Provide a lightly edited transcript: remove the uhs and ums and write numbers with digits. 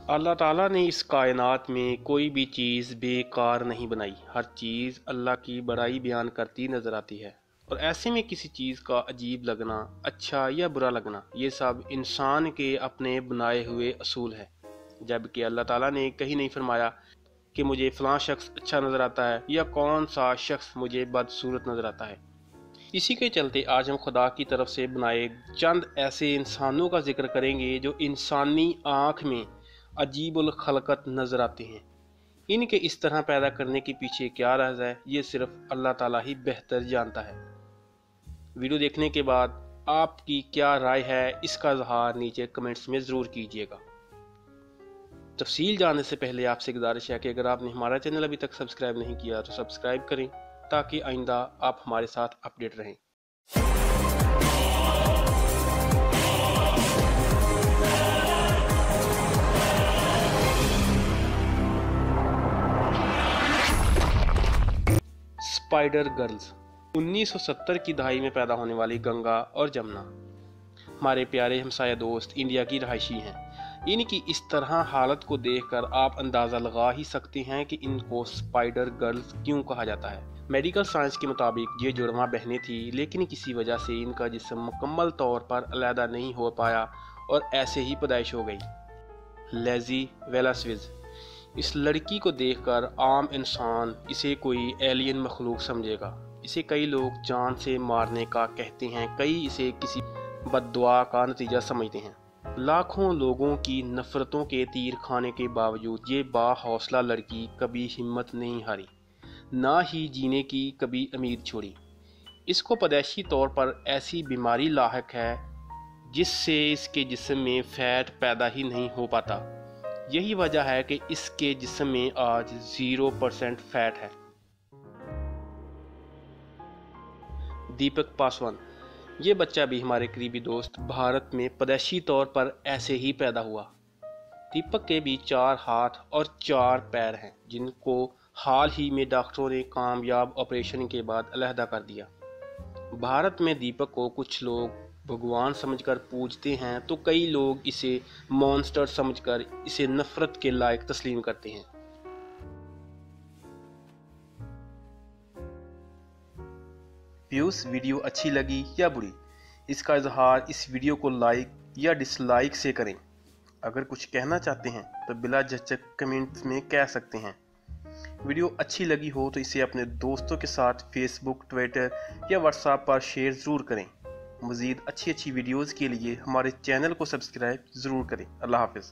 अल्लाह ताला ने इस कायनात में कोई भी चीज़ बेकार नहीं बनाई। हर चीज़ अल्लाह की बड़ाई बयान करती नज़र आती है, और ऐसे में किसी चीज़ का अजीब लगना, अच्छा या बुरा लगना, ये सब इंसान के अपने बनाए हुए असूल है। जबकि अल्लाह ताला ने कहीं नहीं फरमाया कि मुझे फ़लाँ शख्स अच्छा नज़र आता है या कौन सा शख्स मुझे बदसूरत नज़र आता है। इसी के चलते आज हम खुदा की तरफ से बनाए चंद ऐसे इंसानों का जिक्र करेंगे जो इंसानी आँख में अजीबुल खलकत नज़र आते हैं। इनके इस तरह पैदा करने के पीछे क्या राज है, ये सिर्फ अल्लाह ताला ही बेहतर जानता है। वीडियो देखने के बाद आपकी क्या राय है, इसका इजहार नीचे कमेंट्स में ज़रूर कीजिएगा। तफसील जानने से पहले आपसे गुजारिश है कि अगर आपने हमारा चैनल अभी तक सब्सक्राइब नहीं किया तो सब्सक्राइब करें, ताकि आइंदा आप हमारे साथ अपडेट रहें। स्पाइडर गर्ल्स 1970 की दहाई में पैदा होने वाली गंगा और जमुना हमारे प्यारे हमसाया दोस्त इंडिया की रहायशी हैं। इनकी इस तरह हालत को देखकर आप अंदाज़ा लगा ही सकते हैं कि इनको स्पाइडर गर्ल्स क्यों कहा जाता है। मेडिकल साइंस के मुताबिक ये जुड़वा बहनें थी, लेकिन किसी वजह से इनका जिस्म मुकम्मल तौर पर अलहदा नहीं हो पाया और ऐसे ही पैदाइश हो गई। लेज़ी वेलास्विज इस लड़की को देखकर आम इंसान इसे कोई एलियन मखलूक समझेगा। इसे कई लोग जान से मारने का कहते हैं, कई इसे किसी बद्दुआ का नतीजा समझते हैं। लाखों लोगों की नफरतों के तीर खाने के बावजूद ये बाहौसला लड़की कभी हिम्मत नहीं हारी, ना ही जीने की कभी उम्मीद छोड़ी। इसको पैदाइशी तौर पर ऐसी बीमारी लाहक है जिससे इसके जिस्म में फैट पैदा ही नहीं हो पाता। यही वजह है कि इसके जिस्म में आज 0% फैट है। दीपक पासवान ये बच्चा भी हमारे करीबी दोस्त भारत में पैदाइशी तौर पर ऐसे ही पैदा हुआ। दीपक के भी 4 हाथ और 4 पैर हैं, जिनको हाल ही में डॉक्टरों ने कामयाब ऑपरेशन के बाद अलहदा कर दिया। भारत में दीपक को कुछ लोग भगवान समझकर पूजते हैं, तो कई लोग इसे मॉन्स्टर समझकर इसे नफरत के लायक तस्लीम करते हैं। व्यूज़ वीडियो अच्छी लगी या बुरी, इसका इजहार इस वीडियो को लाइक या डिसलाइक से करें। अगर कुछ कहना चाहते हैं तो बिला झिझक कमेंट्स में कह सकते हैं। वीडियो अच्छी लगी हो तो इसे अपने दोस्तों के साथ फेसबुक, ट्विटर या व्हाट्सएप पर शेयर ज़रूर करें। मज़ीद अच्छी वीडियोज़ के लिए हमारे चैनल को सब्सक्राइब ज़रूर करें। अल्लाह हाफ़िज़।